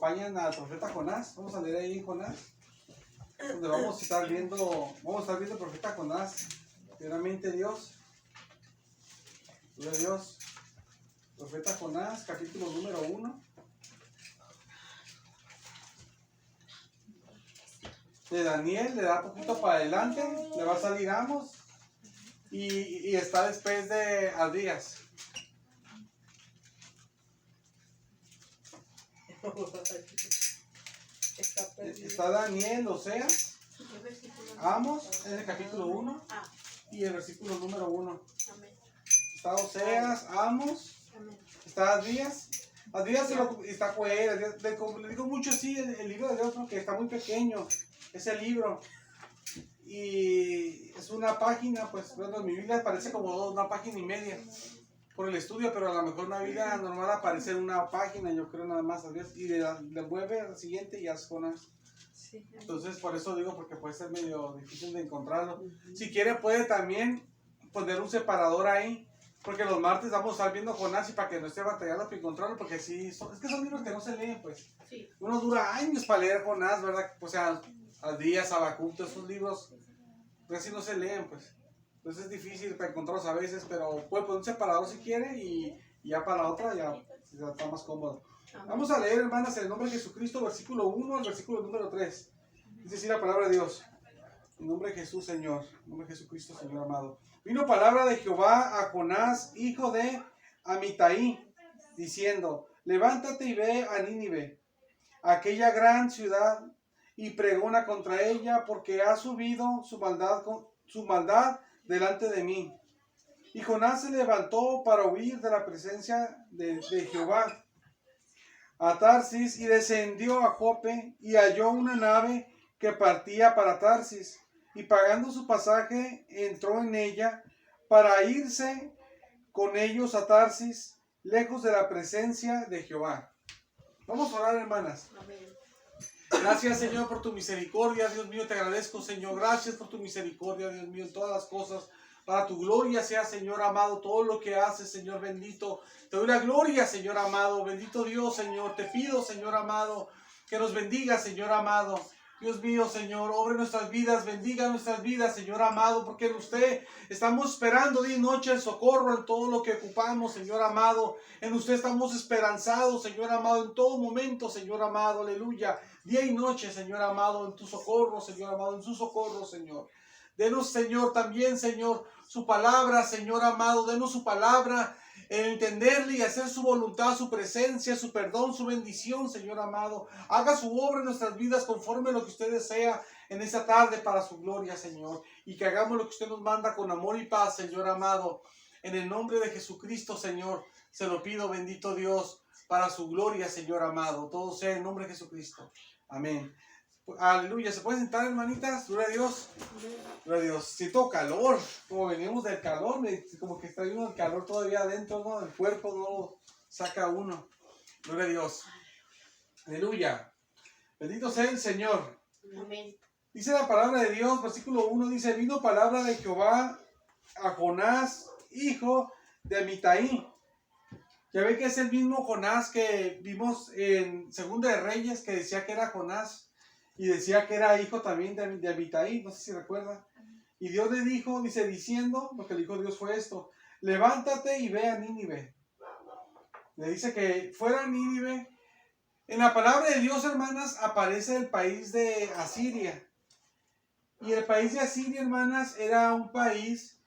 acompañan al profeta Jonás. Vamos a leer ahí en Jonás, donde vamos a estar viendo el profeta Jonás. Primeramente Dios, gloria a Dios. Profeta Jonás, capítulo número 1. De Daniel, le da poquito para adelante, le va a salir Amos y está después de Abdías. Está Daniel, Oseas, Amos, es el capítulo 1 y el versículo número 1. Está Oseas, Amos, está Abdías. Abdías está Joel. Le digo mucho así el libro de Dios porque está muy pequeño ese libro. Y es una página, pues bueno, en mi Biblia parece como una página y media por el estudio, pero a lo mejor una Biblia normal aparece en una página, yo creo nada más, y le mueve al siguiente y hace Jonás. Sí. Entonces por eso digo, porque puede ser medio difícil de encontrarlo. Si quiere puede también poner un separador ahí, porque los martes vamos a estar viendo Jonás y para que no esté batallando para encontrarlo, porque sí, es que son libros que no se leen, pues. Sí. Uno dura años para leer Jonás, ¿verdad? O sea, Abdías, Habacuc, todos esos libros casi no se leen, pues. Entonces es difícil para encontrarlos a veces, pero puede poner un separador si quiere y ya para la otra ya está más cómodo. Vamos a leer, hermanas, en el nombre de Jesucristo, versículo 1 al versículo número 3. Dice así la palabra de Dios. En nombre de Jesús, Señor. En nombre de Jesucristo, Señor amado. Vino palabra de Jehová a Jonás, hijo de Amitai, diciendo: levántate y ve a Nínive, aquella gran ciudad, y pregona contra ella, porque ha subido su maldad delante de mí. Y Jonás se levantó para huir de la presencia de Jehová a Tarsis, y descendió a Jope, y halló una nave que partía para Tarsis, y pagando su pasaje entró en ella para irse con ellos a Tarsis, lejos de la presencia de Jehová. Vamos a orar, hermanas. Amén. Gracias, Señor, por tu misericordia, Dios mío, te agradezco, Señor. Gracias por tu misericordia, Dios mío, en todas las cosas. Para tu gloria sea, Señor amado, todo lo que haces, Señor bendito. Te doy la gloria, Señor amado. Bendito Dios, Señor. Te pido, Señor amado, que nos bendiga, Señor amado. Dios mío, Señor, obre nuestras vidas, bendiga nuestras vidas, Señor amado, porque en usted estamos esperando día y noche el socorro en todo lo que ocupamos, Señor amado. En usted estamos esperanzados, Señor amado, en todo momento, Señor amado, aleluya. Día y noche, Señor amado, en tu socorro, Señor amado, en su socorro, Señor. Denos, Señor, también, Señor, su palabra, Señor amado. Denos su palabra, en entenderle y hacer su voluntad, su presencia, su perdón, su bendición, Señor amado. Haga su obra en nuestras vidas conforme a lo que usted desea en esta tarde para su gloria, Señor. Y que hagamos lo que usted nos manda con amor y paz, Señor amado. En el nombre de Jesucristo, Señor, se lo pido, bendito Dios, para su gloria, Señor amado. Todo sea en nombre de Jesucristo. Amén. Aleluya. ¿Se pueden sentar, hermanitas? Gloria a Dios. Gloria a Dios. Siento calor. Como venimos del calor, como que está uno el calor todavía adentro, ¿no? El cuerpo no lo saca uno. Gloria a Dios. Aleluya. Bendito sea el Señor. Amén. Dice la palabra de Dios, versículo 1, dice: vino palabra de Jehová a Jonás, hijo de Amitai. Ya ve que es el mismo Jonás que vimos en Segunda de Reyes, que decía que era Jonás y decía que era hijo también de Amitai, no sé si recuerda. Y Dios le dijo, diciendo, lo que le dijo Dios fue esto: levántate y ve a Nínive. Le dice que fuera a Nínive. En la palabra de Dios, hermanas, aparece el país de Asiria. Y el país de Asiria, hermanas, era un país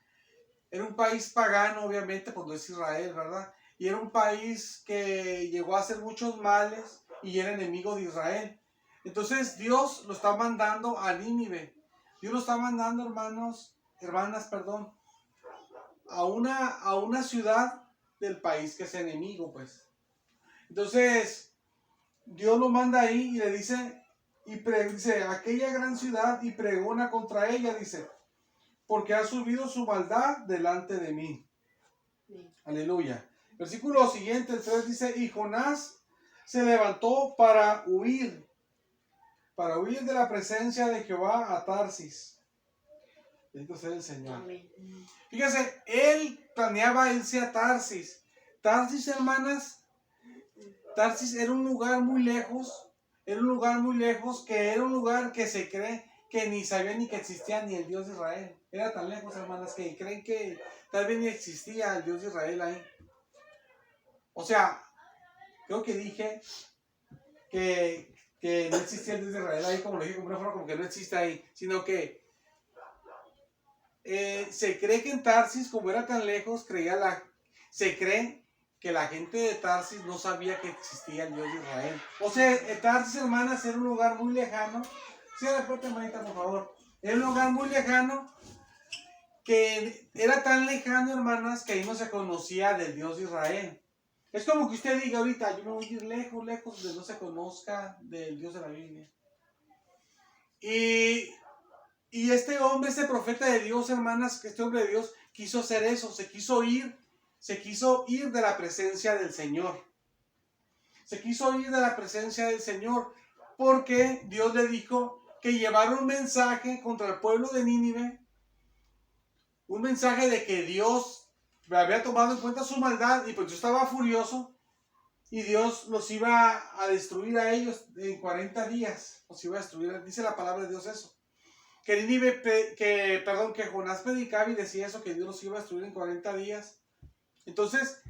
pagano, obviamente, pues no es Israel, ¿verdad? Y era un país que llegó a hacer muchos males y era enemigo de Israel. Entonces Dios lo está mandando a Nínive. Dios lo está mandando, hermanas, a una ciudad del país que es enemigo, pues. Entonces Dios lo manda ahí y le dice, dice, aquella gran ciudad, y pregona contra ella, dice, porque ha subido su maldad delante de mí. Sí. Aleluya. Versículo siguiente, el 3 dice: y Jonás se levantó para huir de la presencia de Jehová a Tarsis. Bendito sea el Señor. Amén. Fíjense, él planeaba irse a Tarsis. Tarsis, hermanas, Tarsis era un lugar muy lejos, que era un lugar que se cree que ni sabía ni que existía ni el Dios de Israel. Era tan lejos, hermanas, que creen que tal vez ni existía el Dios de Israel ahí. O sea, creo que dije que no existía el Dios de Israel ahí, como lo dije, como una forma como que no existe ahí, sino que se cree que en Tarsis, como era tan lejos, se cree que la gente de Tarsis no sabía que existía el Dios de Israel. O sea, Tarsis, hermanas, era un lugar muy lejano. Cierra la puerta, hermanita, por favor. Era un lugar muy lejano, que era tan lejano, hermanas, que ahí no se conocía del Dios de Israel. Es como que usted diga ahorita, yo me voy a ir lejos, lejos, donde no se conozca del Dios de la Biblia. Y este hombre, este profeta de Dios, hermanas, este hombre de Dios quiso hacer eso, se quiso ir de la presencia del Señor. Se quiso ir de la presencia del Señor porque Dios le dijo que llevara un mensaje contra el pueblo de Nínive, un mensaje de que Dios había tomado en cuenta su maldad y pues yo estaba furioso y Dios los iba a destruir a ellos en 40 días. Los iba a destruir, dice la palabra de Dios eso. Que Jonás predicaba y decía eso, que Dios los iba a destruir en 40 días. Entonces,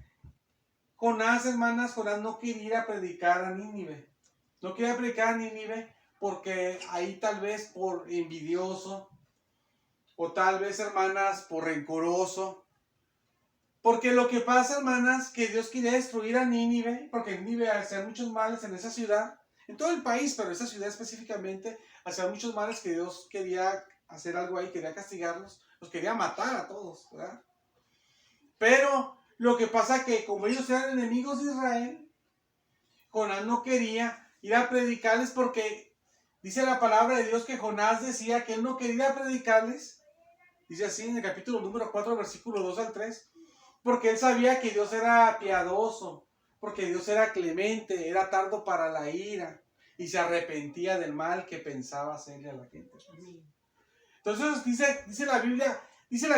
Jonás, hermanas, Jonás no quería ir a predicar a Nínive. No quería predicar a Nínive porque ahí tal vez por envidioso, o tal vez, hermanas, por rencoroso. Porque lo que pasa, hermanas, que Dios quería destruir a Nínive, porque Nínive hacía muchos males en esa ciudad, en todo el país, pero en esa ciudad específicamente, hacía muchos males que Dios quería hacer algo ahí, quería castigarlos, los quería matar a todos, ¿verdad? Pero lo que pasa que como ellos eran enemigos de Israel, Jonás no quería ir a predicarles porque dice la palabra de Dios que Jonás decía que él no quería ir a predicarles. Dice así en el capítulo número 4, versículo 2 al 3, porque él sabía que Dios era piadoso, porque Dios era clemente, era tardo para la ira y se arrepentía del mal que pensaba hacerle a la gente. Entonces dice la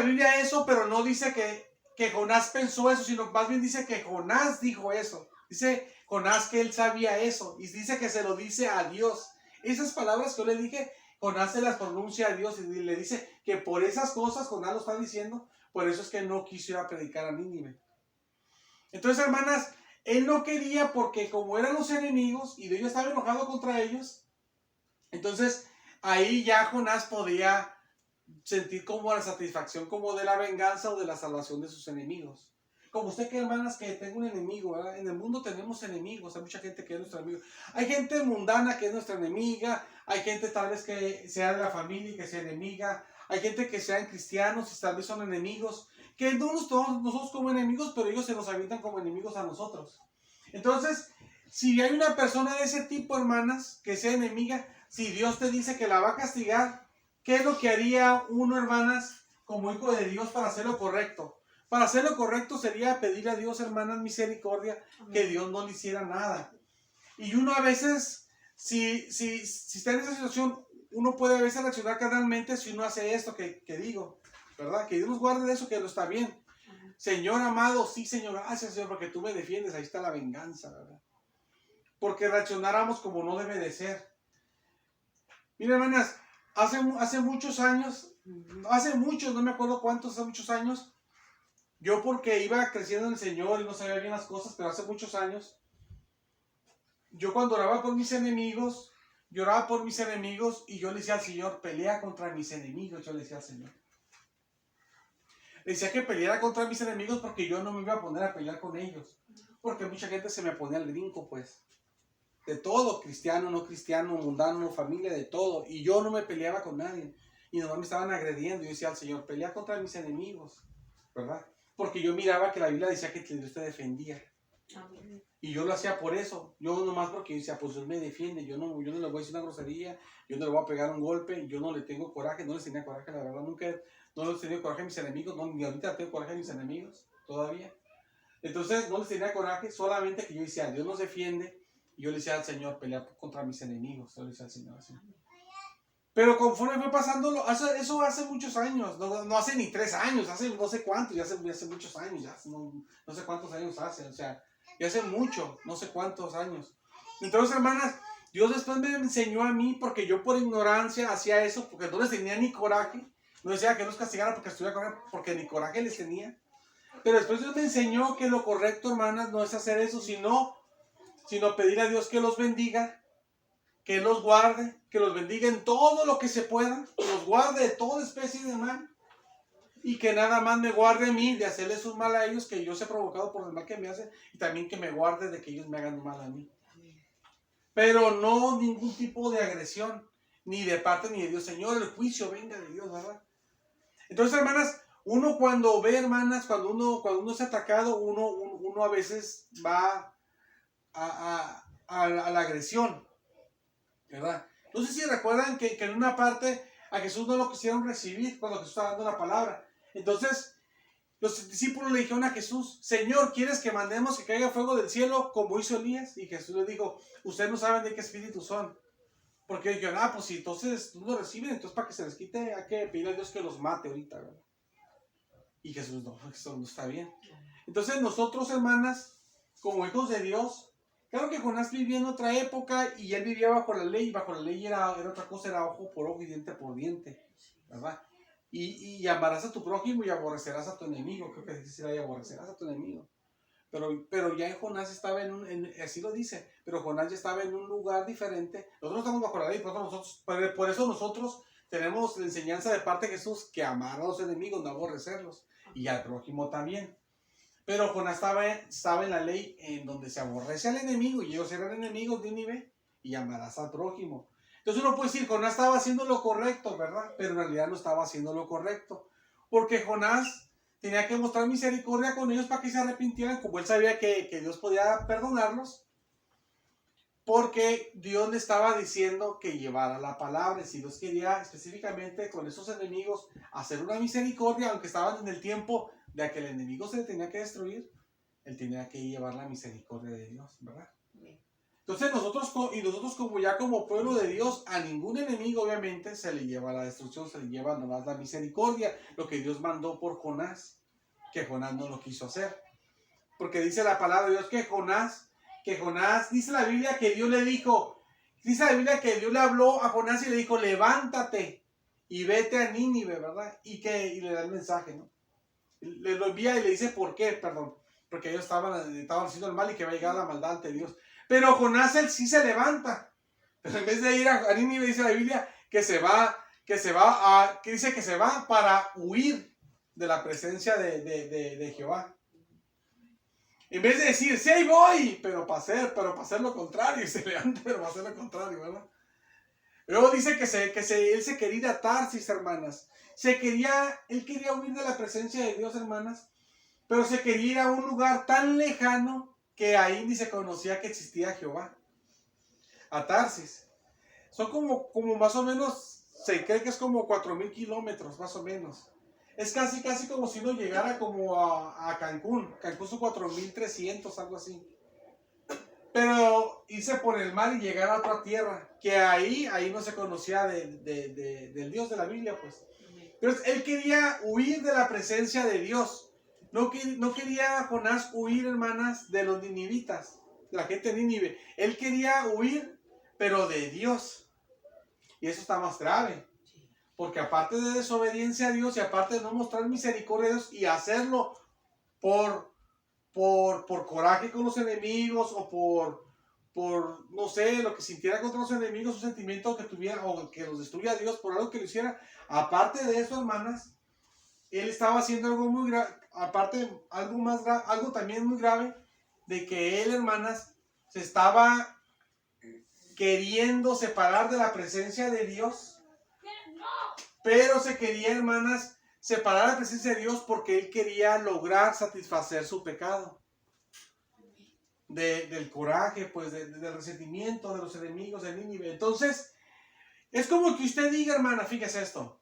Biblia eso, pero no dice que Jonás pensó eso, sino más bien dice que Jonás dijo eso. Dice Jonás que él sabía eso y dice que se lo dice a Dios. Esas palabras que yo le dije, Jonás se las pronuncia a Dios y le dice que por esas cosas Jonás lo está diciendo, por eso es que no quiso ir a predicar a Nínive. Entonces, hermanas, él no quería porque como eran los enemigos y Dios estaba enojado contra ellos, entonces ahí ya Jonás podía sentir como la satisfacción como de la venganza o de la salvación de sus enemigos. Como usted que, hermanas, que tengo un enemigo, ¿verdad? En el mundo tenemos enemigos, hay mucha gente que es nuestro enemigo. Hay gente mundana que es nuestra enemiga, hay gente tal vez que sea de la familia y que sea enemiga, hay gente que sean cristianos y tal vez son enemigos, que no nos tomamos nosotros como enemigos, pero ellos se nos habitan como enemigos a nosotros. Entonces, si hay una persona de ese tipo, hermanas, que sea enemiga, si Dios te dice que la va a castigar, ¿qué es lo que haría uno, hermanas, como hijo de Dios para hacer lo correcto? Para hacer lo correcto sería pedir a Dios, hermanas, misericordia, que Dios no le hiciera nada. Y uno a veces, si está en esa situación, uno puede a veces reaccionar carnalmente si uno hace esto que digo, ¿verdad? Que Dios nos guarde de eso, que no está bien. Señor amado, sí, Señor, gracias, Señor, porque tú me defiendes, ahí está la venganza, ¿verdad? Porque reaccionáramos como no debe de ser. Miren, hermanas, hace muchos años, no me acuerdo cuántos, hace muchos años, yo porque iba creciendo en el Señor y no sabía bien las cosas, pero hace muchos años, yo cuando oraba por mis enemigos, lloraba por mis enemigos y yo le decía al Señor, pelea contra mis enemigos, yo le decía al Señor. Le decía que peleara contra mis enemigos porque yo no me iba a poner a pelear con ellos. Porque mucha gente se me ponía al brinco, pues. De todo, cristiano, no cristiano, mundano, familia, de todo. Y yo no me peleaba con nadie. Y nomás me estaban agrediendo. Y yo decía al Señor, pelea contra mis enemigos, ¿verdad? Porque yo miraba que la Biblia decía que Dios te defendía. Amén. Y yo lo hacía por eso. Yo nomás porque yo decía, pues Dios me defiende. Yo no le voy a decir una grosería. Yo no le voy a pegar un golpe. Yo no le tengo coraje. No les tenía coraje, la verdad. Nunca no les tenía coraje a mis enemigos. No, ni ahorita tengo coraje a mis enemigos. Todavía. Entonces no les tenía coraje. Solamente que yo decía, Dios nos defiende. Y yo le decía al Señor, pelea contra mis enemigos. Yo le decía al Señor así. Pero conforme fue pasándolo, eso hace muchos años, no hace ni 3 años, hace no sé cuántos, ya hace muchos años, ya no sé cuántos años hace, o sea, y hace mucho, no sé cuántos años. Entonces, hermanas, Dios después me enseñó a mí, porque yo por ignorancia hacía eso, porque no les tenía ni coraje. No decía que los castigara porque estuviera con él, porque ni coraje les tenía. Pero después Dios me enseñó que lo correcto, hermanas, no es hacer eso, sino pedir a Dios que los bendiga, que los guarde, que los bendiga en todo lo que se pueda, que los guarde de toda especie de mal, y que nada más me guarde a mí de hacerles un mal a ellos que yo se he provocado por el mal que me hacen, y también que me guarde de que ellos me hagan un mal a mí. Pero no ningún tipo de agresión, ni de parte ni de Dios. Señor, el juicio venga de Dios, ¿verdad? Entonces, hermanas, uno cuando ve, hermanas, cuando uno es atacado, uno a veces va a la agresión, ¿verdad? No sé si recuerdan que en una parte a Jesús no lo quisieron recibir cuando Jesús estaba dando la palabra. Entonces, los discípulos le dijeron a Jesús: Señor, ¿quieres que mandemos que caiga fuego del cielo como hizo Elías? Y Jesús les dijo: ustedes no saben de qué espíritu son. Porque dijeron: pues si entonces no lo reciben, entonces para que se les quite hay que pedir a Dios que los mate ahorita, ¿verdad? Y Jesús: no, eso no está bien. Entonces nosotros, hermanas, como hijos de Dios, claro que Jonás vivía en otra época y él vivía bajo la ley. Bajo la ley era otra cosa, era ojo por ojo y diente por diente, ¿verdad? Y amarás a tu prójimo y aborrecerás a tu enemigo. Creo que dice: y aborrecerás a tu enemigo. Pero ya Jonás estaba así lo dice, pero Jonás ya estaba en un lugar diferente. Nosotros estamos bajo la ley, por eso nosotros tenemos la enseñanza de parte de Jesús que amar a los enemigos, no aborrecerlos, y al prójimo también. Pero Jonás estaba en la ley en donde se aborrece al enemigo, y ellos eran enemigos de Nínive, y amarás al prójimo. Entonces uno puede decir: Jonás estaba haciendo lo correcto, ¿verdad? Pero en realidad no estaba haciendo lo correcto, porque Jonás tenía que mostrar misericordia con ellos para que se arrepintieran, como él sabía que Dios podía perdonarlos, porque Dios le estaba diciendo que llevara la palabra. Si Dios quería específicamente con esos enemigos hacer una misericordia, aunque estaban en el tiempo de que el enemigo se le tenía que destruir, él tenía que llevar la misericordia de Dios, ¿verdad? Entonces nosotros como pueblo de Dios, a ningún enemigo obviamente se le lleva la destrucción, se le lleva nomás la misericordia, lo que Dios mandó por Jonás, que Jonás no lo quiso hacer. Porque dice la palabra de Dios que Jonás, dice la Biblia que Dios le dijo, dice la Biblia que Dios le habló a Jonás y le dijo: levántate y vete a Nínive, ¿verdad? Y le da el mensaje, ¿no? Le lo envía y le dice por qué, perdón, porque ellos estaban haciendo el mal y que va a llegar la maldad ante Dios. Pero Jonás, él sí se levanta. Pero en vez de ir a Nínive, dice la Biblia que dice que se va para huir de la presencia de Jehová. En vez de decir: sí, ahí voy, pero para hacer lo contrario, y se levanta, pero para hacer lo contrario, ¿verdad? Luego dice que él se quería ir a Tarsis, hermanas. Él quería huir de la presencia de Dios, hermanas, pero se quería ir a un lugar tan lejano que ahí ni se conocía que existía Jehová. A Tarsis. Son como más o menos, se cree que es como 4,000 kilómetros, más o menos. Es casi como si uno llegara como a Cancún. Cancún son 4,300, algo así. Pero irse por el mar y llegar a otra tierra, que ahí no se conocía del Dios de la Biblia, pues. Entonces él quería huir de la presencia de Dios. No quería Jonás huir, hermanas, de los ninivitas, de la gente de Nínive. Él quería huir, pero de Dios. Y eso está más grave. Porque aparte de desobediencia a Dios y aparte de no mostrar misericordia a Dios y hacerlo por coraje con los enemigos o por no sé, lo que sintiera contra los enemigos, un sentimiento que tuviera o que los destruya a Dios por algo que lo hiciera. Aparte de eso, hermanas, él estaba haciendo algo muy grave, aparte algo también muy grave, de que él, hermanas, se estaba queriendo separar de la presencia de Dios, pero se quería, hermanas, separar de la presencia de Dios porque él quería lograr satisfacer su pecado. Del coraje, pues, del resentimiento de los enemigos de Nínive. Entonces, es como que usted diga, hermana, fíjese esto.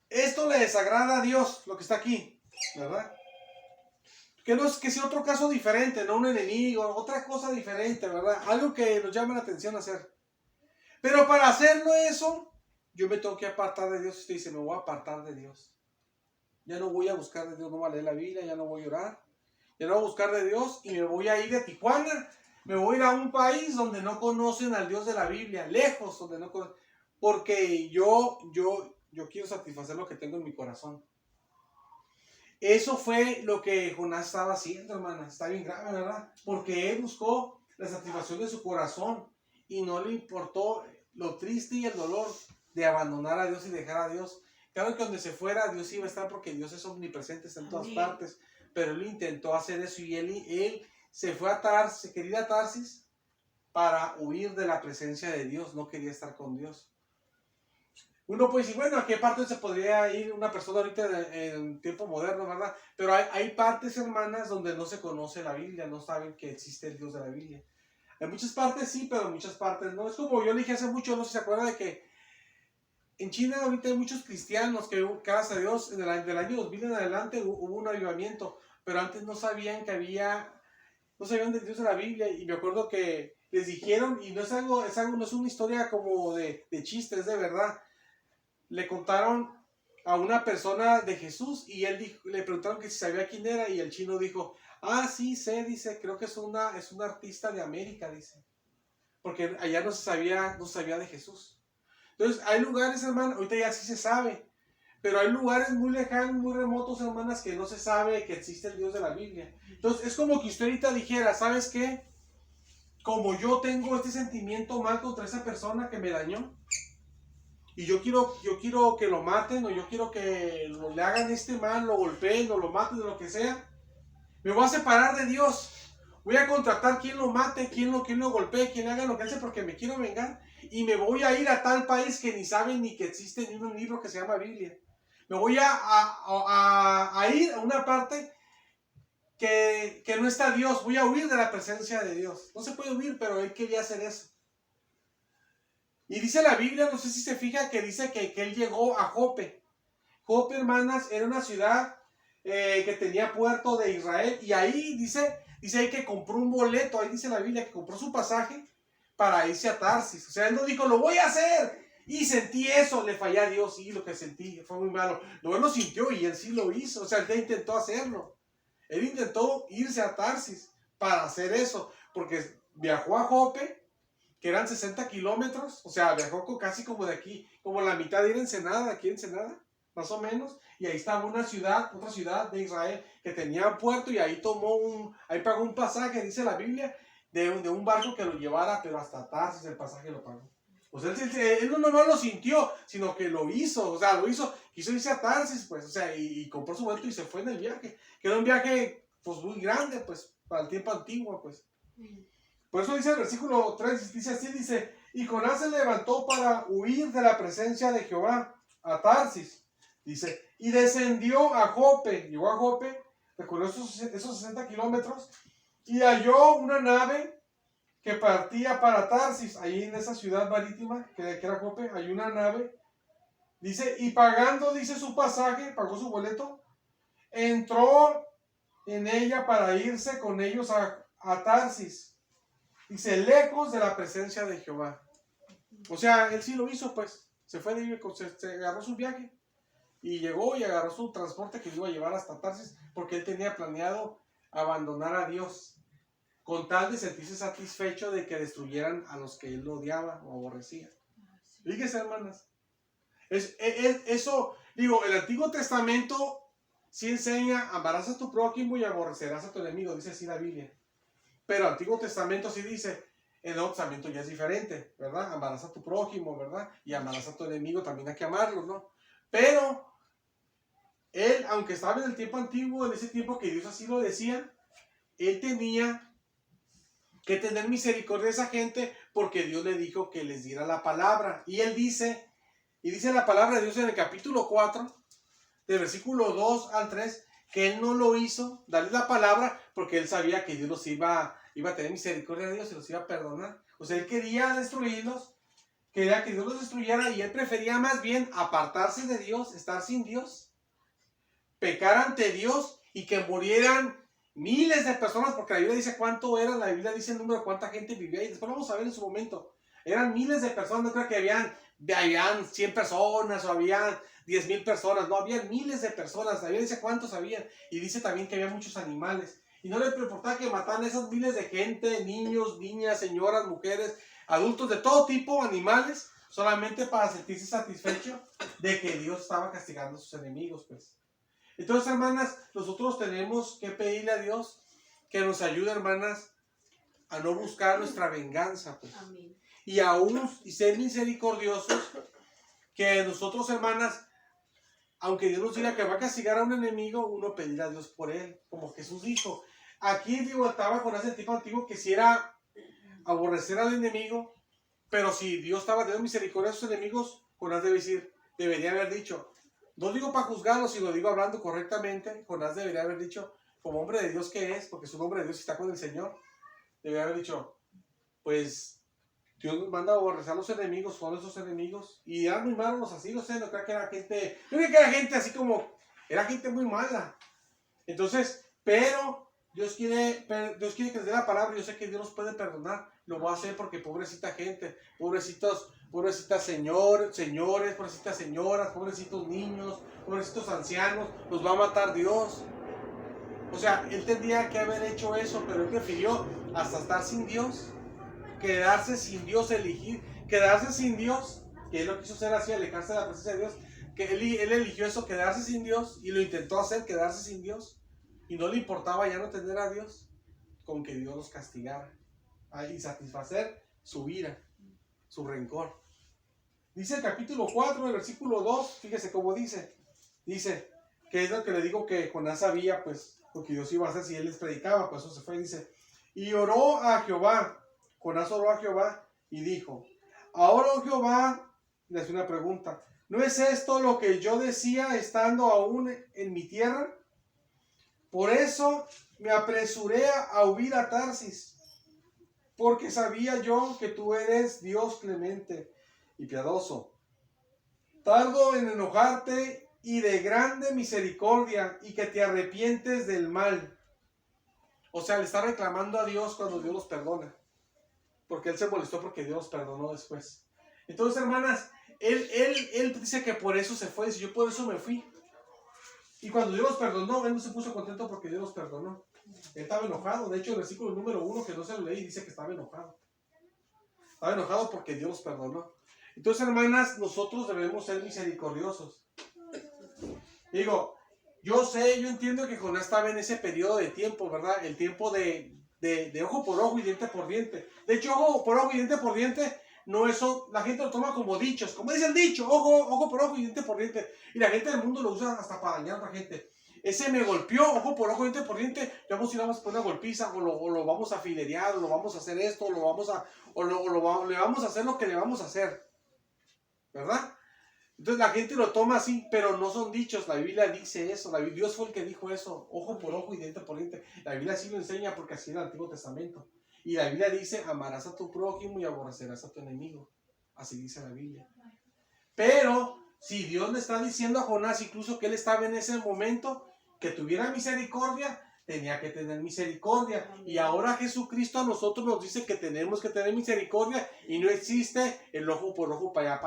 Esto le desagrada a Dios, lo que está aquí, ¿verdad? Que no es que sea otro caso diferente, no un enemigo, otra cosa diferente, ¿verdad? Algo que nos llama la atención hacer. Pero para hacerlo eso, yo me tengo que apartar de Dios. Usted dice: me voy a apartar de Dios. Ya no voy a buscar de Dios, no voy a leer la Biblia, ya no voy a orar. ya no voy a buscar de Dios y me voy a ir de Tijuana. Me voy a ir a un país donde no conocen al Dios de la Biblia, lejos, donde no conocen, porque yo quiero satisfacer lo que tengo en mi corazón. Eso fue lo que Jonás estaba haciendo, hermana. Está bien grave, ¿verdad? Porque él buscó la satisfacción de su corazón y no le importó lo triste y el dolor de abandonar a Dios y dejar a Dios. Claro que donde se fuera, Dios iba a estar porque Dios es omnipresente, está en todas partes. Pero él intentó hacer eso y él se fue a Tarsis, se quería ir a Tarsis para huir de la presencia de Dios. No quería estar con Dios. Uno puede decir, bueno, ¿a qué parte se podría ir una persona ahorita en tiempo moderno, verdad? Pero hay partes, hermanas, donde no se conoce la Biblia, no saben que existe el Dios de la Biblia. En muchas partes sí, pero en muchas partes no. Es como yo le dije hace mucho, no sé si se acuerda de que en China ahorita hay muchos cristianos que, gracias a Dios, del año 2000 en adelante hubo un avivamiento, pero antes no sabían no sabían del Dios de la Biblia, y me acuerdo que les dijeron, y no es una historia como de chiste, es de verdad. Le contaron a una persona de Jesús y le preguntaron que si sabía quién era y el chino dijo, sí sé, dice, creo que es una artista de América, dice, porque allá no sabía de Jesús. Entonces hay lugares, hermano, ahorita ya sí se sabe, pero hay lugares muy lejanos, muy remotos, hermanas, que no se sabe que existe el Dios de la Biblia. Entonces es como que usted ahorita dijera, ¿sabes qué? Como yo tengo este sentimiento mal contra esa persona que me dañó, y yo quiero que lo maten, o yo quiero que le hagan este mal, lo golpeen, o lo maten, de lo que sea. Me voy a separar de Dios. Voy a contratar quien lo mate, quien lo golpee, quien haga lo que hace porque me quiero vengar. Y me voy a ir a tal país que ni saben ni que existe ni un libro que se llama Biblia. Me voy a ir a una parte que no está Dios. Voy a huir de la presencia de Dios. No se puede huir, pero él quería hacer eso. Y dice la Biblia, no sé si se fija, que dice que él llegó a Jope. Jope, hermanas, era una ciudad que tenía puerto de Israel. Y ahí dice ahí que compró un boleto. Ahí dice la Biblia que compró su pasaje para irse a Tarsis. O sea, él no dijo, lo voy a hacer. Y sentí eso, le fallé a Dios. Sí, lo que sentí fue muy malo. Luego él lo sintió y él sí lo hizo. O sea, él intentó hacerlo. Él intentó irse a Tarsis para hacer eso. Porque viajó a Jope, que eran 60 kilómetros, o sea, viajó casi como de aquí, como la mitad de ir a Ensenada, aquí en Ensenada, más o menos, y ahí estaba otra ciudad de Israel, que tenía un puerto, y ahí pagó un pasaje, dice la Biblia, de un barco que lo llevara, pero hasta Tarsis el pasaje lo pagó. Pues él no lo sintió, sino que lo hizo, quiso irse a Tarsis, pues, o sea, y compró su vuelto y se fue en el viaje, que era un viaje, pues, muy grande, pues, para el tiempo antiguo, pues. Por eso dice el versículo 3, dice, y Jonás se levantó para huir de la presencia de Jehová a Tarsis, dice, y descendió a Jope, llegó a Jope, recorrió esos 60 kilómetros, y halló una nave que partía para Tarsis, ahí en esa ciudad marítima que era Jope, hay una nave, dice, y pagando, dice, su pasaje, pagó su boleto, entró en ella para irse con ellos a Tarsis. Dice, lejos de la presencia de Jehová. O sea, él sí lo hizo, pues. Se fue de ahí, se agarró su viaje. Y llegó y agarró su transporte que lo iba a llevar hasta Tarsis. Porque él tenía planeado abandonar a Dios. Con tal de sentirse satisfecho de que destruyeran a los que él odiaba o aborrecía. Fíjense, hermanas. Eso, digo, el Antiguo Testamento sí enseña, amarás a tu prójimo y aborrecerás a tu enemigo. Dice así la Biblia. Pero el Antiguo Testamento sí dice, el Nuevo Testamento ya es diferente, ¿verdad? Amarás a tu prójimo, ¿verdad? Y amarás a tu enemigo, también hay que amarlo, ¿no? Pero él, aunque estaba en el tiempo antiguo, en ese tiempo que Dios así lo decía, él tenía que tener misericordia de esa gente porque Dios le dijo que les diera la palabra. Y él dice la palabra de Dios en el capítulo 4, del versículo 2 al 3, que él no lo hizo, darle la palabra, porque él sabía que Dios los iba a tener misericordia de Dios y los iba a perdonar. O sea, él quería destruirlos, quería que Dios los destruyera, y él prefería más bien apartarse de Dios, estar sin Dios, pecar ante Dios y que murieran miles de personas, porque la Biblia dice cuánto eran, la Biblia dice el número de cuánta gente vivía, y después vamos a ver en su momento. Eran miles de personas, no creo que habían 100 personas o habían 10,000 personas, no, había miles de personas. La Biblia dice cuántos habían, y dice también que había muchos animales. Y no le importaba que mataran esas miles de gente, niños, niñas, señoras, mujeres, adultos de todo tipo, animales, solamente para sentirse satisfecho de que Dios estaba castigando a sus enemigos, pues. Entonces, hermanas, nosotros tenemos que pedirle a Dios que nos ayude, hermanas, a no buscar nuestra venganza, pues. Amén. Y aún y ser misericordiosos, que nosotros, hermanas, aunque Dios nos diga que va a castigar a un enemigo, uno pedirá a Dios por él, como Jesús dijo. Aquí, digo, estaba con ese tipo antiguo que si era aborrecer al enemigo, pero si Dios estaba teniendo misericordia a sus enemigos, Jonás debería haber dicho, no digo para juzgarlo, sino digo hablando correctamente, Jonás debería haber dicho, como hombre de Dios que es, porque es un hombre de Dios y está con el Señor, debería haber dicho, pues Dios nos manda a aborrecer a los enemigos, son esos enemigos, y eran muy malos así, no sé, no creo que era gente, yo creo que era gente así como, era gente muy mala. Entonces, pero Dios quiere que les dé la palabra. Yo sé que Dios nos puede perdonar. Lo va a hacer porque pobrecita gente, pobrecitas señores, pobrecitas señoras, pobrecitos niños, pobrecitos ancianos, los va a matar Dios. O sea, él tendría que haber hecho eso, pero él prefirió hasta estar sin Dios, quedarse sin Dios, quedarse sin Dios, que él lo quiso hacer así, alejarse de la presencia de Dios, que él eligió eso, quedarse sin Dios, y lo intentó hacer, quedarse sin Dios. Y no le importaba ya no tener a Dios, con que Dios los castigara y satisfacer su ira, su rencor. Dice el capítulo 4, el versículo 2, fíjese cómo dice que es lo que le digo que Jonás sabía, pues, lo que Dios iba a hacer si él les predicaba, pues eso se fue, dice, y oró a Jehová, Jonás oró a Jehová y dijo, ahora, oh Jehová, le hace una pregunta, ¿no es esto lo que yo decía estando aún en mi tierra? Por eso me apresuré a huir a Tarsis, porque sabía yo que tú eres Dios clemente y piadoso, tardo en enojarte y de grande misericordia, y que te arrepientes del mal. O sea, le está reclamando a Dios cuando Dios los perdona, porque él se molestó porque Dios los perdonó después. Entonces, hermanas, él dice que por eso se fue, dice, yo por eso me fui. Y cuando Dios los perdonó, él no se puso contento porque Dios los perdonó. Él estaba enojado. De hecho, el versículo número 1, que no se lo leí, dice que estaba enojado. Estaba enojado porque Dios los perdonó. Entonces, hermanas, nosotros debemos ser misericordiosos. Digo, yo entiendo que Jonás estaba en ese periodo de tiempo, ¿verdad? El tiempo de ojo por ojo y diente por diente. De hecho, ojo por ojo y diente por diente, no eso, la gente lo toma como dichos. Como dice el dicho, ojo por ojo y diente por diente. Y la gente del mundo lo usa hasta para dañar a otra gente. Ese me golpeó, ojo por ojo, diente por diente, vamos a ir a poner una golpiza, o lo vamos a filerear, o lo vamos a hacer esto, le vamos a hacer lo que le vamos a hacer. ¿Verdad? Entonces la gente lo toma así, pero no son dichos. La Biblia dice eso. Dios fue el que dijo eso. Ojo por ojo y diente por diente. La Biblia sí lo enseña porque así en el Antiguo Testamento. Y la Biblia dice, amarás a tu prójimo y aborrecerás a tu enemigo. Así dice la Biblia. Pero si Dios le está diciendo a Jonás, incluso que él estaba en ese momento, que tuviera misericordia, tenía que tener misericordia. Y ahora Jesucristo a nosotros nos dice que tenemos que tener misericordia, y no existe el ojo por ojo para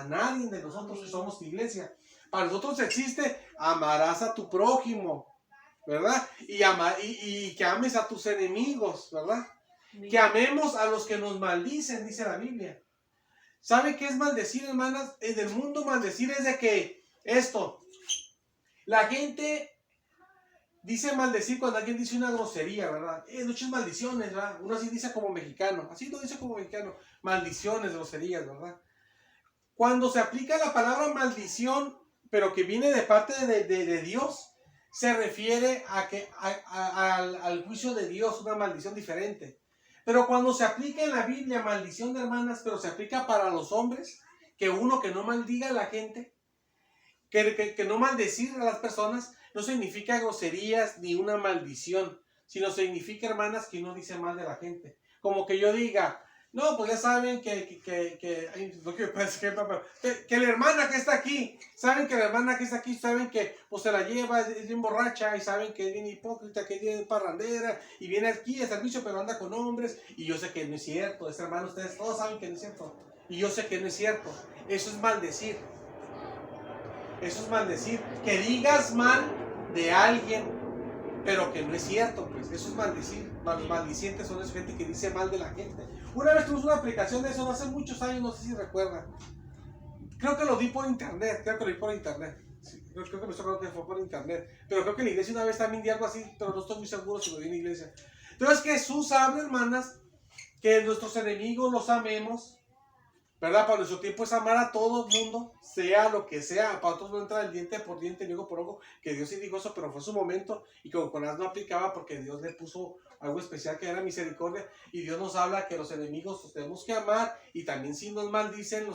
nadie de nosotros que somos iglesia. Para nosotros existe amarás a tu prójimo, ¿verdad? Y que ames a tus enemigos, ¿verdad? Que amemos a los que nos maldicen, dice la Biblia. ¿Sabe qué es maldecir, hermanas? En el mundo maldecir es de que la gente dice maldecir cuando alguien dice una grosería, ¿verdad? Muchas maldiciones, ¿verdad? Uno así dice como mexicano, maldiciones, groserías, ¿verdad? Cuando se aplica la palabra maldición, pero que viene de parte de Dios, se refiere al juicio de Dios, una maldición diferente. Pero cuando se aplica en la Biblia maldición de hermanas, pero se aplica para los hombres, que no maldiga a la gente, que no maldecir a las personas, no significa groserías ni una maldición, sino significa, hermanas, que uno dice mal de la gente. Como que yo diga, no, pues ya saben que la hermana que está aquí, saben que pues se la lleva, es bien borracha, y saben que es bien hipócrita, que es bien parrandera, y viene aquí al servicio, pero anda con hombres, y yo sé que no es cierto, hermano, ustedes todos saben que no es cierto, y yo sé que no es cierto. Eso es maldecir. Eso es maldecir. Que digas mal de alguien pero que no es cierto, pues. Eso es maldecir. Maldicientes son esa gente que dice mal de la gente. Una vez tuvimos una aplicación de eso, hace muchos años, no sé si recuerdan. Creo que lo vi por internet, Sí, creo que me estoy acordando que fue por internet. Pero creo que en la iglesia una vez también di algo así, pero no estoy muy seguro si lo vi en la iglesia. Entonces Jesús habla, hermanas, que nuestros enemigos los amemos, ¿verdad? Para nuestro tiempo es amar a todo el mundo, sea lo que sea. Para otros no entra el diente por diente, ojo por ojo, que Dios sí dijo eso, pero fue su momento. Y con Jonás no aplicaba porque Dios le puso algo especial que era misericordia. Y Dios nos habla que los enemigos los tenemos que amar. Y también si nos maldicen,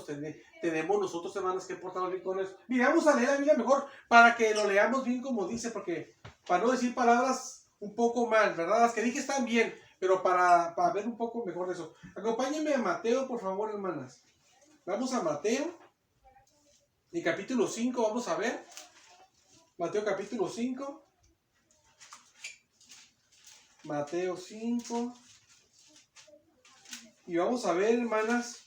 tenemos nosotros, hermanos, que portarnos bien con ellos. Mira, vamos a leer la Biblia mejor para que lo leamos bien como dice, porque para no decir palabras un poco mal, ¿verdad? Las que dije están bien, pero para ver un poco mejor de eso. Acompáñenme a Mateo, por favor, hermanas. Vamos a Mateo, en capítulo 5, vamos a ver. Mateo capítulo 5. Mateo 5. Y vamos a ver, hermanas.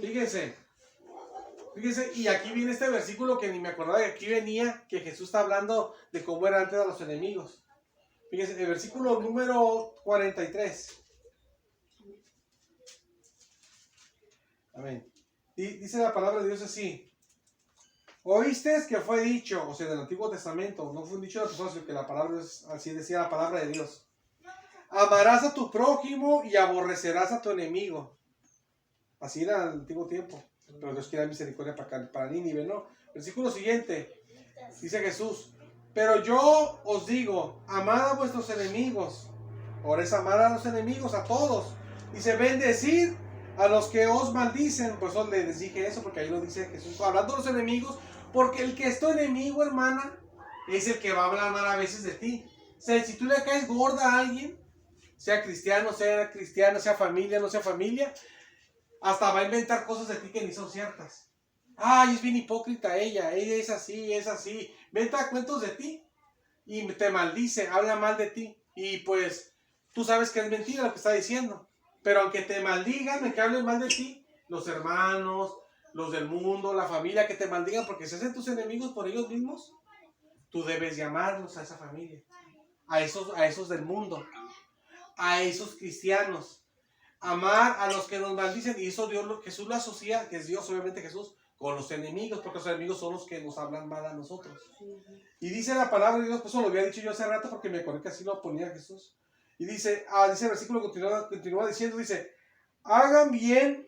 Fíjense, y aquí viene este versículo que ni me acordaba que aquí venía, que Jesús está hablando de cómo era antes de los enemigos. Fíjense, el versículo número 43. Amén. Dice la palabra de Dios así. Oíste que fue dicho, o sea, del Antiguo Testamento, no fue un dicho de persona, sino que la palabra es, así decía la palabra de Dios. Amarás a tu prójimo y aborrecerás a tu enemigo. Así era en el antiguo tiempo. Pero Dios quiere misericordia para Nínive, ¿no? Versículo siguiente. Dice Jesús. Pero yo os digo, amad a vuestros enemigos. Ahora es amar a los enemigos, a todos. Dice, bendecid a los que os maldicen. Por eso les dije eso, porque ahí lo dice Jesús. Hablando de los enemigos, porque el que es tu enemigo, hermana, es el que va a hablar mal a veces de ti. O sea, si tú le caes gorda a alguien, sea cristiano, sea familia, no sea familia, hasta va a inventar cosas de ti que ni son ciertas. Ay, es bien hipócrita ella es así. Inventa cuentos de ti y te maldice, habla mal de ti. Y pues tú sabes que es mentira lo que está diciendo. Pero aunque te maldigan, que hablen mal de ti, los hermanos, los del mundo, la familia, que te maldigan porque se hacen tus enemigos por ellos mismos, tú debes llamarlos a esa familia, a esos del mundo, a esos cristianos. Amar a los que nos maldicen, y eso Jesús lo asocia, que es Dios, obviamente Jesús, con los enemigos, porque los enemigos son los que nos hablan mal a nosotros. Y dice la palabra de Dios, pues eso lo había dicho yo hace rato porque me acordé que así lo ponía Jesús. Y dice el versículo continúa diciendo, dice, hagan bien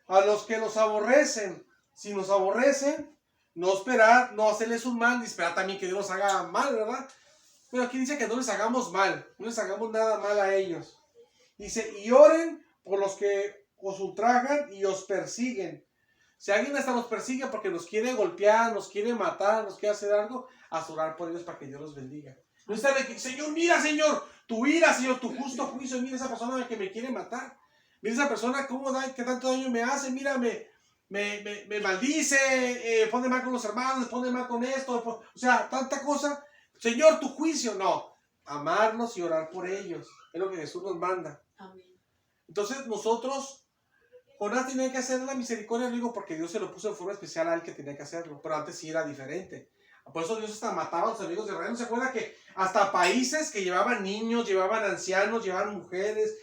a los que los aborrecen. Si nos aborrecen, no esperar, no hacerles un mal, ni esperar también que Dios nos haga mal, ¿verdad? Pero aquí dice que no les hagamos mal, no les hagamos nada mal a ellos. Dice, y oren por los que os ultrajan y os persiguen. Si alguien hasta nos persigue porque nos quiere golpear, nos quiere matar, nos quiere hacer algo, a orar por ellos para que Dios los bendiga. No está de que, Señor, mira, Señor, tu ira, Señor, tu justo juicio, mira esa persona que me quiere matar. Mira esa persona cómo da, qué tanto daño me hace, mira, me maldice, pone mal con los hermanos, pone mal con esto, o sea, tanta cosa. Señor, tu juicio, no. Amarlos y orar por ellos. Es lo que Jesús nos manda. Amén. Entonces nosotros, Jonás tenía que hacer la misericordia, digo, porque Dios se lo puso en forma especial a él que tenía que hacerlo, pero antes sí era diferente. Por eso Dios hasta mataba a los amigos de Israel. ¿No se acuerda que hasta países que llevaban niños, llevaban ancianos, llevaban mujeres,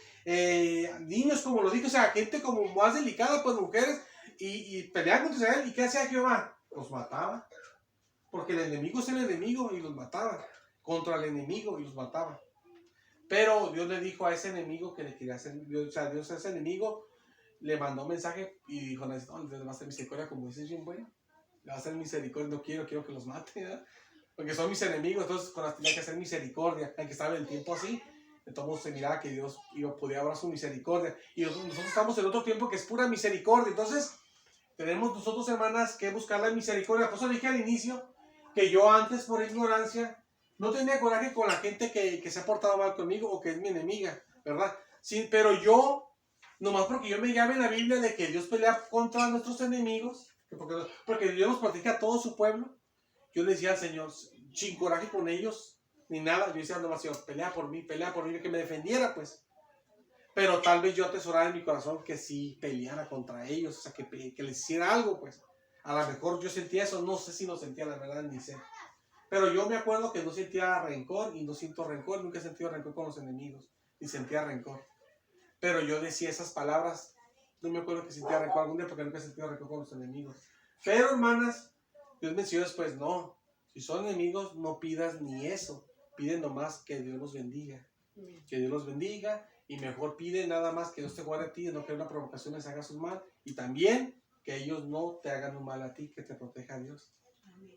niños, como lo dijo, o sea, gente como más delicada, pues mujeres, y peleaban contra Israel? ¿Y qué hacía Jehová? Los mataba, porque el enemigo es el enemigo y los mataba, contra el enemigo y los mataba. Pero Dios le dijo a ese enemigo que le quería hacer, Dios a ese enemigo le mandó un mensaje y dijo, no, Dios le va a hacer misericordia, como dices bien bueno, le va a hacer misericordia, no quiero que los mate, ¿verdad? Porque son mis enemigos, entonces Jonás tenía que hacer misericordia, hay que estar en el tiempo así, entonces se miraba que Dios podía hablar su misericordia, y nosotros estamos en otro tiempo que es pura misericordia, entonces tenemos nosotros, hermanas, que buscar la misericordia. Por eso dije al inicio que yo antes, por ignorancia, no tenía coraje con la gente que se ha portado mal conmigo o que es mi enemiga, ¿verdad? Sí, pero yo, nomás porque yo me llame en la Biblia de que Dios pelea contra nuestros enemigos, porque Dios nos protege a todo su pueblo, yo le decía al Señor, sin coraje con ellos, ni nada, yo decía nomás, Señor, pelea por mí, que me defendiera, pues. Pero tal vez yo atesorara en mi corazón que sí peleara contra ellos, o sea, que les hiciera algo, pues. A lo mejor yo sentía eso, no sé si lo sentía, la verdad, ni sé. Pero yo me acuerdo que no sentía rencor y no siento rencor, nunca he sentido rencor con los enemigos, ni sentía rencor. Pero yo decía esas palabras, no me acuerdo que sentía rencor algún día porque nunca he sentido rencor con los enemigos. Pero hermanas, Dios me enseñó después, no, si son enemigos no pidas ni eso, pide nomás que Dios los bendiga. Que Dios los bendiga y mejor pide nada más que Dios te guarde a ti, no que una provocación les haga un mal y también que ellos no te hagan un mal a ti, que te proteja a Dios.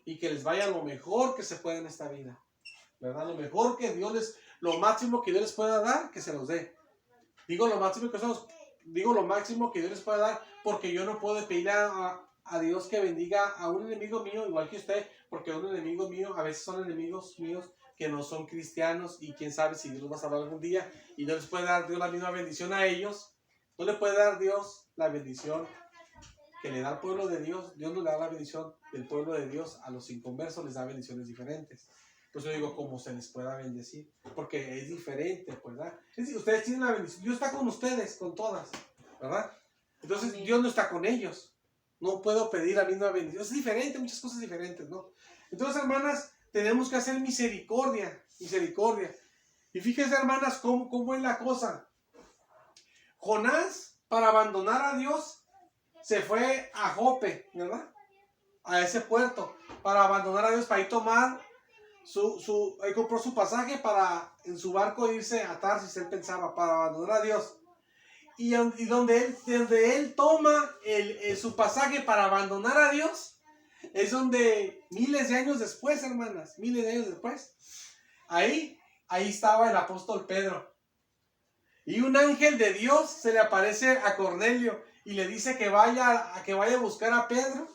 Y que les vaya lo mejor que se pueda en esta vida, ¿verdad? Lo mejor que Dios les, lo máximo que Dios les pueda dar, que se los dé. Digo lo máximo que Dios les pueda dar, porque yo no puedo pedir a Dios que bendiga a un enemigo mío, igual que usted, porque un enemigo mío, a veces son enemigos míos que no son cristianos, y quién sabe si Dios los va a salvar algún día, y no les puede dar Dios la misma bendición a ellos. No le puede dar Dios la bendición que le da al pueblo de Dios. Dios no le da la bendición del pueblo de Dios a los inconversos, les da bendiciones diferentes. Por eso digo, como se les pueda bendecir, porque es diferente, pues, ¿verdad? Es decir, ustedes tienen la bendición, Dios está con ustedes, con todas, ¿verdad? Entonces, amén, Dios no está con ellos. No puedo pedir la misma bendición. Es diferente, muchas cosas diferentes, ¿no? Entonces, hermanas, tenemos que hacer misericordia, misericordia. Y fíjense, hermanas, cómo es la cosa. Jonás, para abandonar a Dios, se fue a Jope, ¿verdad? A ese puerto, para abandonar a Dios, para ir tomar él compró su pasaje para en su barco irse a Tarsis, él pensaba, para abandonar a Dios. Y donde él toma su pasaje para abandonar a Dios, es donde miles de años después, hermanas, miles de años después, ahí estaba el apóstol Pedro. Y un ángel de Dios se le aparece a Cornelio y le dice que vaya a buscar a Pedro.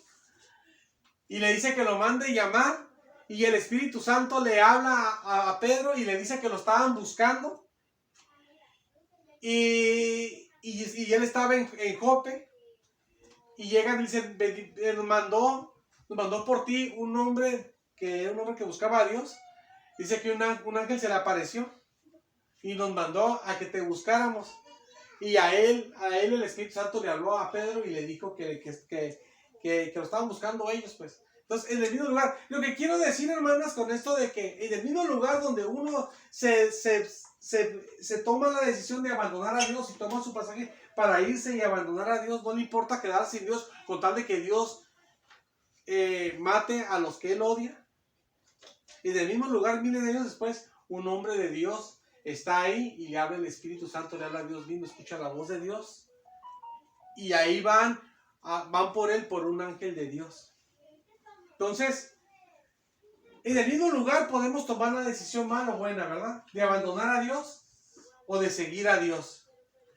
Y le dice que lo mande llamar. Y el Espíritu Santo le habla a Pedro y le dice que lo estaban buscando. Y él estaba en Jope. Y llegan y dicen, nos mandó por ti un hombre que buscaba a Dios. Dice que un ángel se le apareció y nos mandó a que te buscáramos. Y a él el Espíritu Santo le habló a Pedro y le dijo que lo estaban buscando ellos, pues. Entonces, en el mismo lugar, lo que quiero decir, hermanas, con esto de que en el mismo lugar donde uno se toma la decisión de abandonar a Dios y toma su pasaje para irse y abandonar a Dios, no le importa quedarse sin Dios con tal de que Dios mate a los que Él odia. Y en el mismo lugar, miles de años después, un hombre de Dios está ahí y le habla el Espíritu Santo, le habla a Dios mismo, escucha la voz de Dios. Y ahí van por él, por un ángel de Dios. Entonces, en el mismo lugar podemos tomar la decisión mala o buena, ¿verdad? De abandonar a Dios o de seguir a Dios.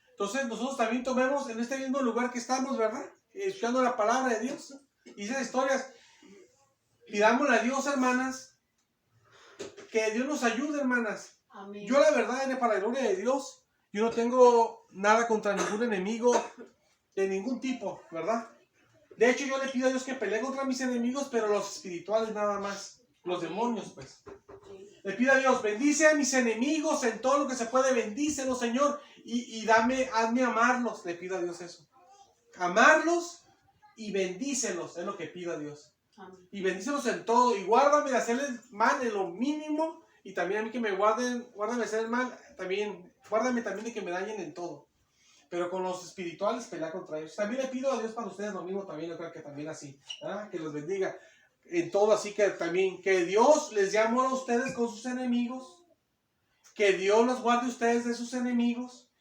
Entonces, nosotros también tomemos en este mismo lugar que estamos, ¿verdad? Escuchando la palabra de Dios y esas historias. Pidámosle a Dios, hermanas, que Dios nos ayude, hermanas. Amén. Yo, la verdad, para la gloria de Dios, yo no tengo nada contra ningún enemigo de ningún tipo, ¿verdad? De hecho, yo le pido a Dios que pelee contra mis enemigos, pero los espirituales nada más, los demonios, pues. Le pido a Dios, bendice a mis enemigos en todo lo que se puede, bendícelos, Señor, y hazme amarlos. Le pido a Dios eso. Amarlos y bendícelos, es lo que pido a Dios. Amén. Y bendícelos en todo, y guárdame de hacerles mal en lo mínimo, y también a mí que me guárdame de hacer mal, también, guárdame también de que me dañen en todo. Pero con los espirituales pelear contra ellos. También le pido a Dios para ustedes lo mismo, también yo creo que también así, ¿verdad? Que los bendiga en todo, así que también, que Dios les dé amor a ustedes con sus enemigos, que Dios los guarde a ustedes de sus enemigos,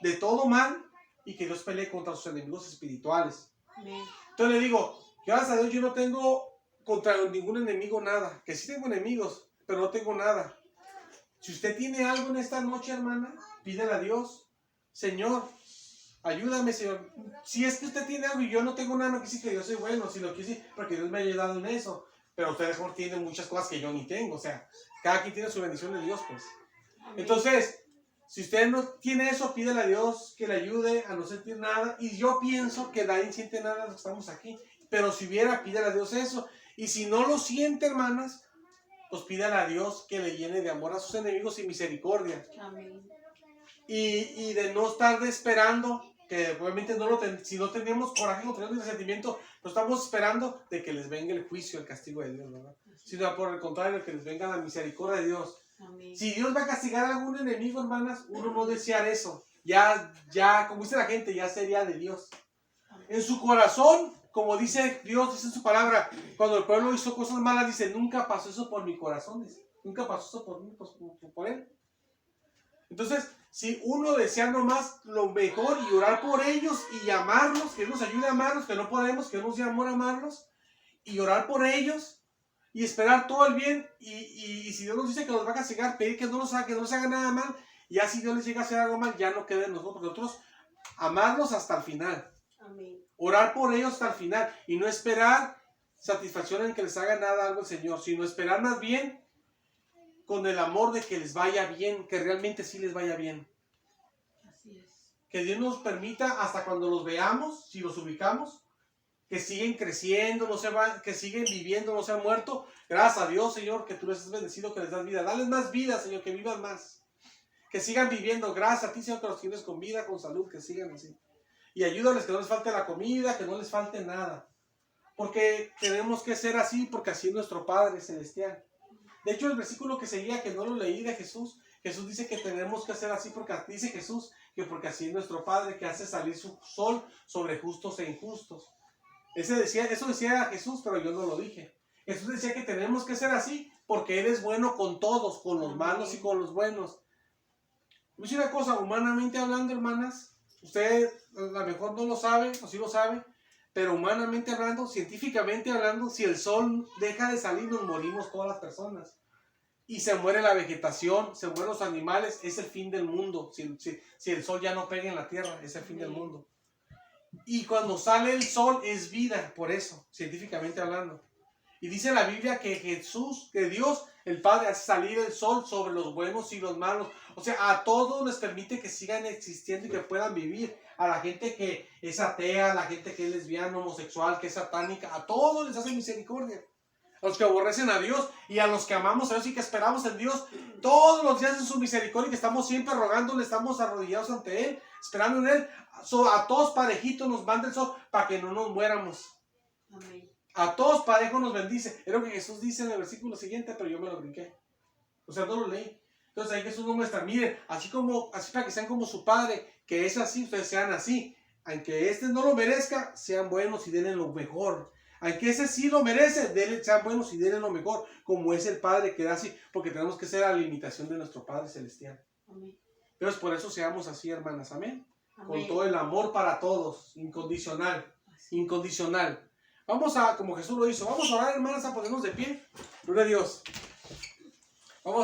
de todo mal, y que Dios pelee contra sus enemigos espirituales. Amén. Entonces le digo, gracias a Dios yo no tengo contra ningún enemigo nada, que sí tengo enemigos, pero no tengo nada. Si usted tiene algo en esta noche, hermana, pídele a Dios, Señor, ayúdame, Señor. Si es que usted tiene algo y yo no tengo nada, no quiere decir que yo soy bueno, si lo quiere decir, porque Dios me ha ayudado en eso. Pero usted mejor tiene muchas cosas que yo ni tengo. O sea, cada quien tiene su bendición de Dios, pues. Entonces, si usted no tiene eso, pídele a Dios que le ayude a no sentir nada. Y yo pienso que nadie siente nada de los que estamos aquí. Pero si hubiera, pídele a Dios eso. Y si no lo siente, hermanas, pues pídele a Dios que le llene de amor a sus enemigos y misericordia. Amén. Y de no estar esperando que obviamente si no tenemos coraje, no tenemos resentimiento, no estamos esperando de que les venga el juicio, el castigo de Dios, ¿verdad? Sino por el contrario, que les venga la misericordia de Dios. Amén. Si Dios va a castigar a algún enemigo, hermanas, uno no desear eso. Ya, como dice la gente, ya sería de Dios. Amén. En su corazón, como dice Dios, dice en su palabra, cuando el pueblo hizo cosas malas, dice, nunca pasó eso por mi corazón, nunca pasó eso por mí, pues, por él. Entonces, si uno desea nomás lo mejor y orar por ellos y amarlos, que Él nos ayude a amarlos, que no podemos, que nos dé amor a amarlos, y orar por ellos, y esperar todo el bien, y si Dios nos dice que nos va a castigar, pedir que no nos haga nada mal, y así Dios les llega a hacer algo mal, ya no quede en nosotros amarlos hasta el final. Amén. Orar por ellos hasta el final, y no esperar satisfacción en que les haga nada algo el Señor, sino esperar más bien con el amor de que les vaya bien, que realmente sí les vaya bien. Así es. Que Dios nos permita hasta cuando los veamos, si los ubicamos, que siguen creciendo, que siguen viviendo, no se han muerto. Gracias a Dios, Señor, que tú les has bendecido, que les das vida. Dales más vida, Señor, que vivan más. Que sigan viviendo. Gracias a ti, Señor, que los tienes con vida, con salud, que sigan así. Y ayúdales que no les falte la comida, que no les falte nada. Porque tenemos que ser así, porque así es nuestro Padre Celestial. De hecho, el versículo que seguía, que no lo leí de Jesús dice que tenemos que hacer así, porque dice Jesús que porque así es nuestro Padre, que hace salir su sol sobre justos e injustos. Eso decía Jesús, pero yo no lo dije. Jesús decía que tenemos que ser así porque Él es bueno con todos, con los malos y con los buenos. Voy a decir una cosa, humanamente hablando, hermanas, usted a lo mejor no lo sabe, o sí lo sabe, pero humanamente hablando, científicamente hablando, si el sol deja de salir, nos morimos todas las personas. Y se muere la vegetación, se mueren los animales, es el fin del mundo. Si el sol ya no pega en la tierra, es el fin del mundo. Y cuando sale el sol es vida, por eso, científicamente hablando. Y dice la Biblia que Dios, el Padre, hace salir el sol sobre los buenos y los malos. O sea, a todos les permite que sigan existiendo y que puedan vivir. A la gente que es atea, a la gente que es lesbiana, homosexual, que es satánica, a todos les hace misericordia. A los que aborrecen a Dios y a los que amamos a Dios y que esperamos en Dios, todos los días en su misericordia, que estamos siempre rogándole, estamos arrodillados ante Él, esperando en Él. A todos parejitos nos manda el sol para que no nos muéramos. Amén. A todos parejos nos bendice. Es lo que Jesús dice en el versículo siguiente, pero yo me lo brinqué. O sea, no lo leí. Entonces ahí Jesús nos muestra, miren, así para que sean como su Padre, que es así, ustedes sean así. Aunque este no lo merezca, sean buenos y denle lo mejor. Aunque ese sí lo merece, sean buenos y denle lo mejor, como es el Padre que da así, porque tenemos que ser a la imitación de nuestro Padre Celestial. Amén. Entonces por eso seamos así, hermanas, amén. Amén. Con todo el amor para todos, incondicional, incondicional. Vamos a, como Jesús lo hizo, vamos a orar, hermanas, a ponernos de pie. Gloria a Dios.